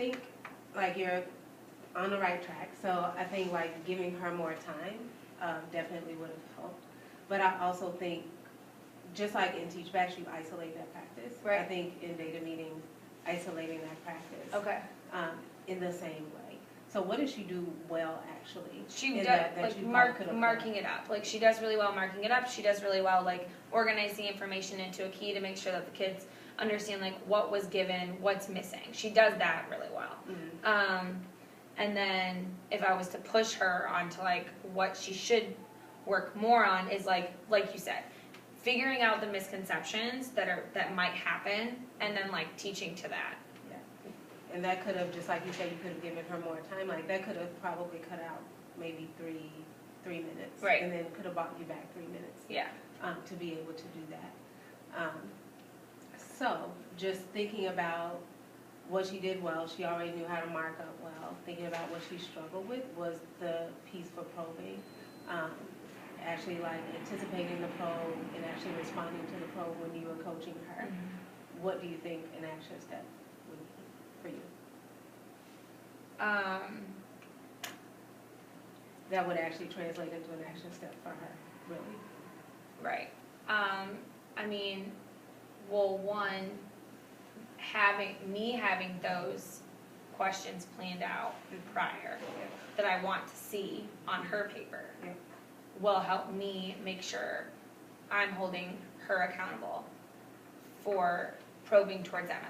think like you're on the right track. So I think like giving her more time definitely would have helped. But I also think, just like in Teach Backs, you isolate that practice. Right. I think in data meetings, isolating that practice. Okay. In the same way. So what does she do well, actually? She does, that like, you could apply? marking it up. Like, she does really well marking it up. She does really well, like, organizing information into a key to make sure that the kids understand, like, what was given, what's missing. She does that really well. Mm-hmm. And then if I was to push her onto, like, what she should work more on is, like you said, figuring out the misconceptions that might happen, and then, like, teaching to that. And that could have, just like you said, you could have given her more time. Like, that could have probably cut out maybe three minutes. Right. And then could have bought you back 3 minutes. Yeah. To be able to do that. So, just thinking about what she did well, she already knew how to mark up well. Thinking about what she struggled with was the piece for probing. Actually, like, anticipating the probe and actually responding to the probe when you were coaching her. Mm-hmm. What do you think an action step would be for you? That would actually translate into an action step for her, really. Right. I mean, well, one, having those questions planned out prior that I want to see on her paper will help me make sure I'm holding her accountable for probing towards that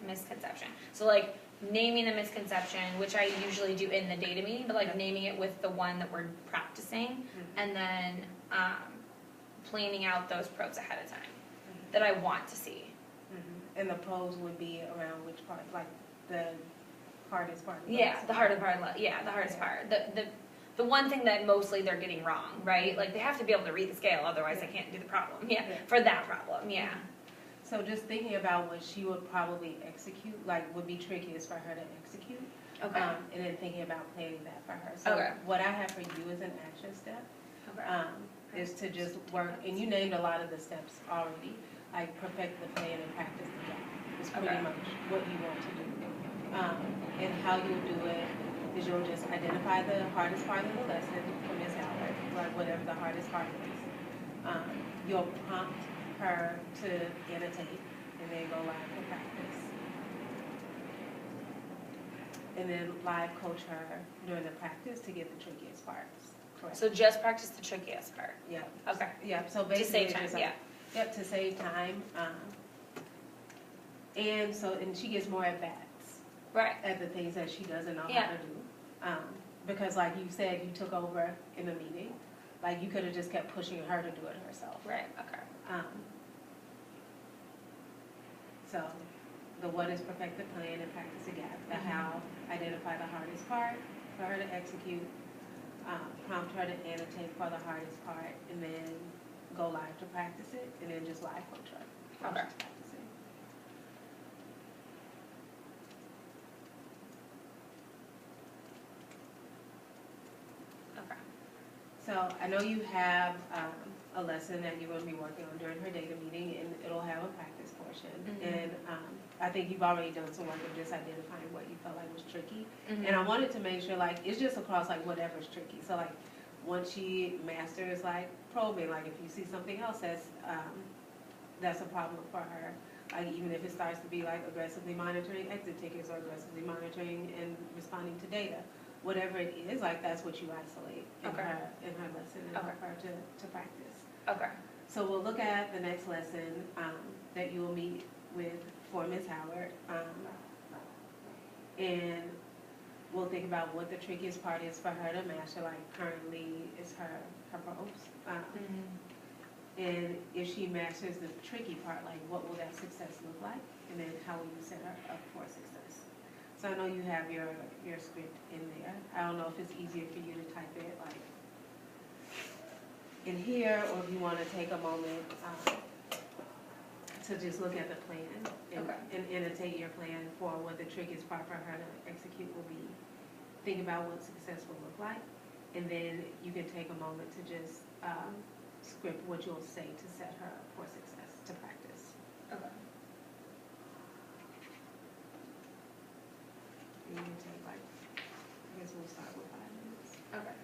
misconception. So, like, naming the misconception, which I usually do in the data meeting, but, like, naming it with the one that we're practicing, and then planning out those probes ahead of time that I want to see. And the probes would be around which part? Like, the hardest part? Yeah, the hardest part. Yeah, the hardest part. The one thing that mostly they're getting wrong, right? Like, they have to be able to read the scale, otherwise they can't do the problem. Yeah, for that problem, yeah. So just thinking about what she would probably execute, like, would be trickiest for her to execute. Okay. And then thinking about planning that for her. So what I have for you is an action step. Is to just work, and you named a lot of the steps already, like perfect the plan and practice the job. It's pretty much what you want to do. And how you'll do it is you'll just identify the hardest part of the lesson for Ms. Howard, like whatever the hardest part is. You'll prompt her to annotate and then go live for practice. And then live coach her during the practice to get the trickiest parts. Correct. So just practice the trickiest part. Yeah. Okay. Yeah. So basically, to save time. like, yep, to save time. And she gets more at bats. Right. At the things that she doesn't know how to do. Because like you said, you took over in the meeting. Like, you could have just kept pushing her to do it herself. Right. Okay. So the what is perfect the plan and practice the gap. The how, identify the hardest part for her to execute. Prompt her to annotate for the hardest part, and then go live to practice it, and then just live coach her. Okay. Okay. So I know you have a lesson that you're going to be working on during her data meeting, and it'll have a practice portion. And I think you've already done some work of just identifying what you felt like was tricky. And I wanted to make sure, like, it's just across, like, whatever's tricky. So, like, once she masters, like, probing, like, if you see something else that's a problem for her, like, even if it starts to be, like, aggressively monitoring exit tickets or aggressively monitoring and responding to data, whatever it is, like, that's what you isolate in her lesson and help her to practice. Okay. So we'll look at the next lesson that you will meet with for Ms. Howard, and we'll think about what the trickiest part is for her to master. Like, currently is her probes, and if she masters the tricky part, like, what will that success look like, and then how will you set her up for success? So I know you have your script in there. I don't know if it's easier for you to type it like in here, or if you want to take a moment to just look at the plan and annotate your plan for what the trickiest part for her to execute will be. Think about what success will look like, and then you can take a moment to just script what you'll say to set her up for success, to practice. Okay. meeting would take like, I guess we'll start with 5 minutes. Okay.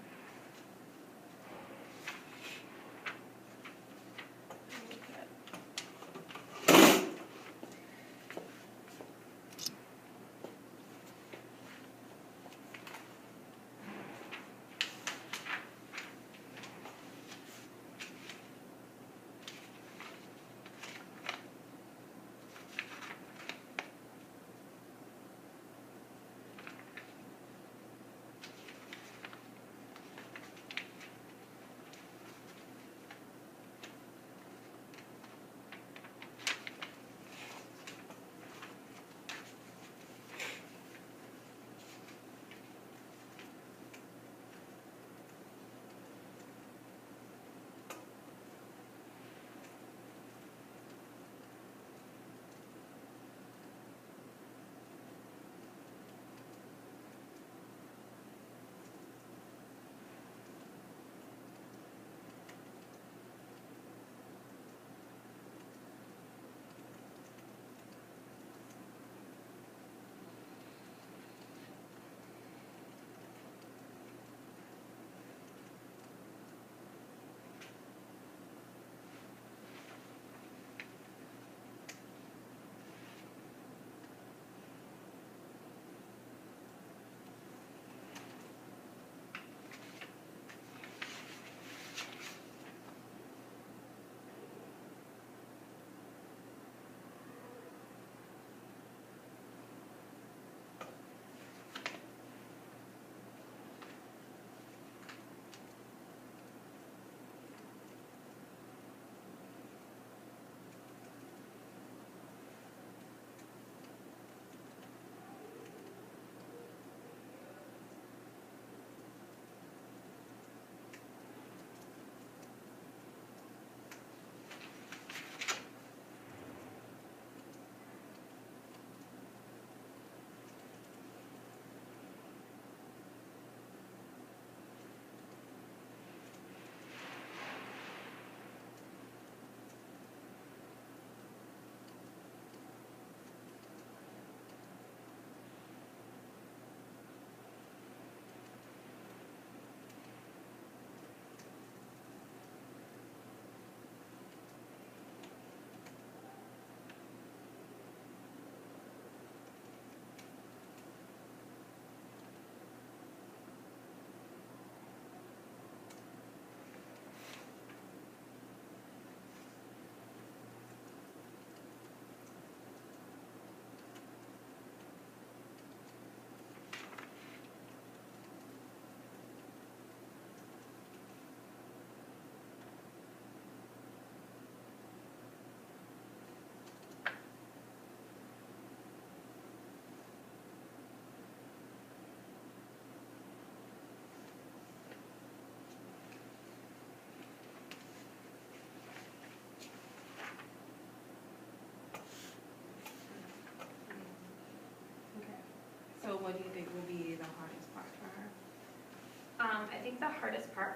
So what do you think will be the hardest part for her? I think the hardest part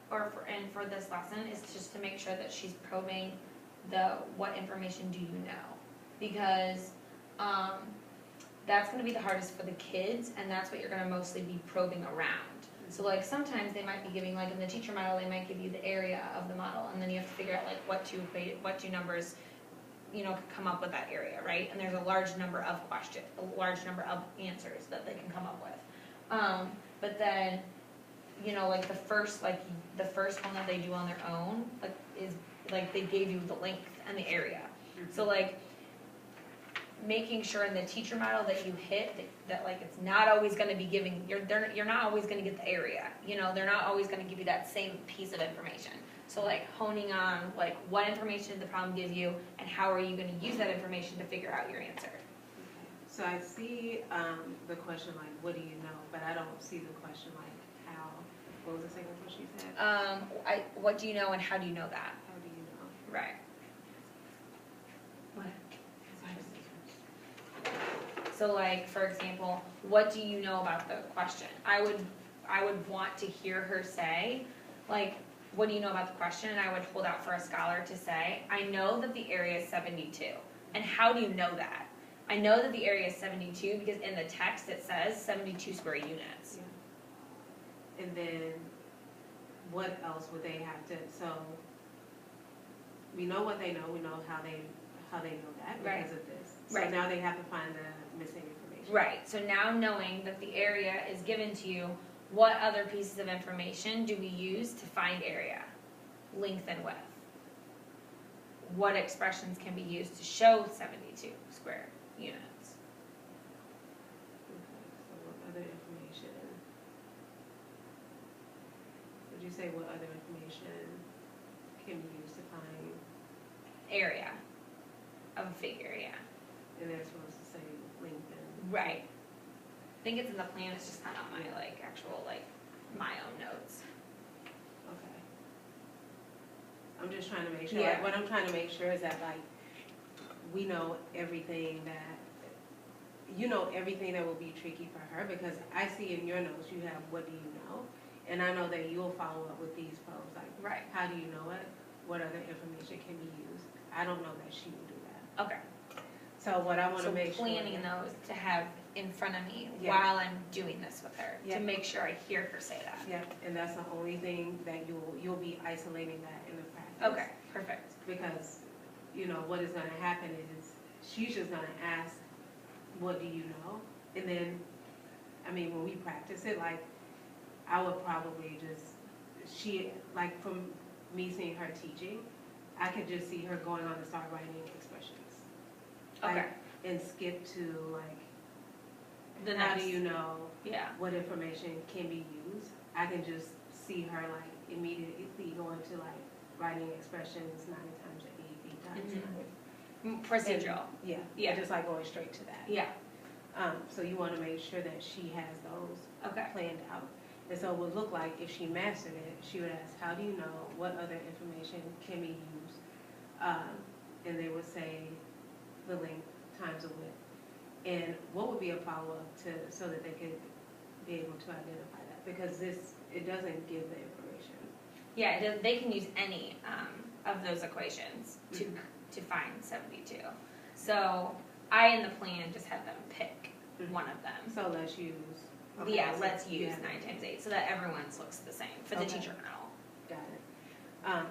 for her, and for this lesson, is just to make sure that she's probing what information do you know? Because, that's gonna be the hardest for the kids, and that's what you're gonna mostly be probing around. So like, sometimes they might be giving, like in the teacher model, they might give you the area of the model, and then you have to figure out like what two numbers, could come up with that area, right? And there's a large number of answers that they can come up with. But then, like the first one that they do on their own, is they gave you the length and the area. So like, making sure in the teacher model that you hit that it's not always going to be giving you're not always going to get the area. They're not always going to give you that same piece of information. So honing on what information did the problem give you, and how are you going to use that information to figure out your answer. Okay. So I see the question what do you know, but I don't see the question how. What was the second question you said? What do you know and how do you know that? How do you know? Right. What? So for example, what do you know about the question? I would want to hear her say, what do you know about the question? And I would hold out for a scholar to say, I know that the area is 72. And how do you know that? I know that the area is 72 because in the text it says 72 square units. Yeah. And then, what else would they have to, so, we know what they know, we know how they know that Right. because of this. So Right. now they have to find the missing information. Right, so now knowing that the area is given to you, what other pieces of information do we use to find area? Length and width. What expressions can be used to show 72 square units? Okay, so what other information? Would you say what other information can be used to find, Area of a figure, yeah. and they're supposed to say length and? Right. I think it's in the plan, it's just not on my actual my own notes. Okay. I'm just trying to make sure, Yeah. what I'm trying to make sure is that we know everything that, everything that will be tricky for her, because I see in your notes, you have, what do you know? And I know that you'll follow up with these probes, Right. how do you know it? What other information can be used? I don't know that she will do that. Okay. So what I wanna So make sure. planning those to have in front of me Yeah. while I'm doing this with her, Yeah. to make sure I hear her say that. Yeah, and that's the only thing that you'll be isolating that in the practice. Okay, perfect. Because, what is gonna happen is, she's just gonna ask, what do you know? And then, when we practice it, I would probably from me seeing her teaching, I could just see her going on and start writing expressions. Okay. And skip to The how next, do you know yeah, what information can be used? I can just see her immediately going to writing expressions 9 times 8 times Mhm. 9. Procedural. Yeah, Yeah. just going straight to that. Yeah, So you want to make sure that she has those okay, planned out. And so it would look like if she mastered it, she would ask, how do you know what other information can be used? And they would say the length times the width. And what would be a follow-up so that they could be able to identify that? Because it doesn't give the information. yeah, they can use any of those equations to find 72. So I in the plan just had them pick one of them. So let's use. Yeah, so let's you use have- 9 times 8 so that everyone's looks the same for the Okay. teacher journal. Got it.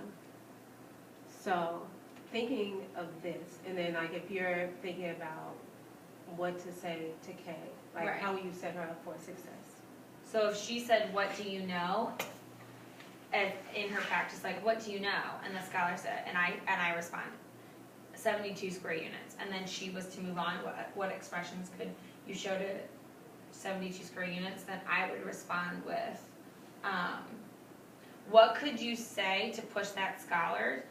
So thinking of this, and then if you're thinking about what to say to Kay, Right. how will you set her up for success? So if she said, what do you know? And in her practice, what do you know? And the scholar said, and I respond, 72 square units. And then she was to move on, what expressions could you show to 72 square units? Then I would respond with, what could you say to push that scholar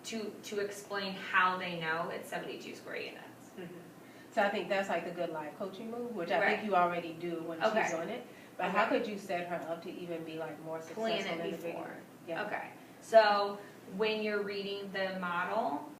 to explain how they know it's 72 square units? Mm-hmm. So I think that's a good live coaching move, which I Right. think you already do when Okay. she's on it. But Okay. how could you set her up to even be more successful Plan it in the before. beginning? Yeah. Okay, so when you're reading the model,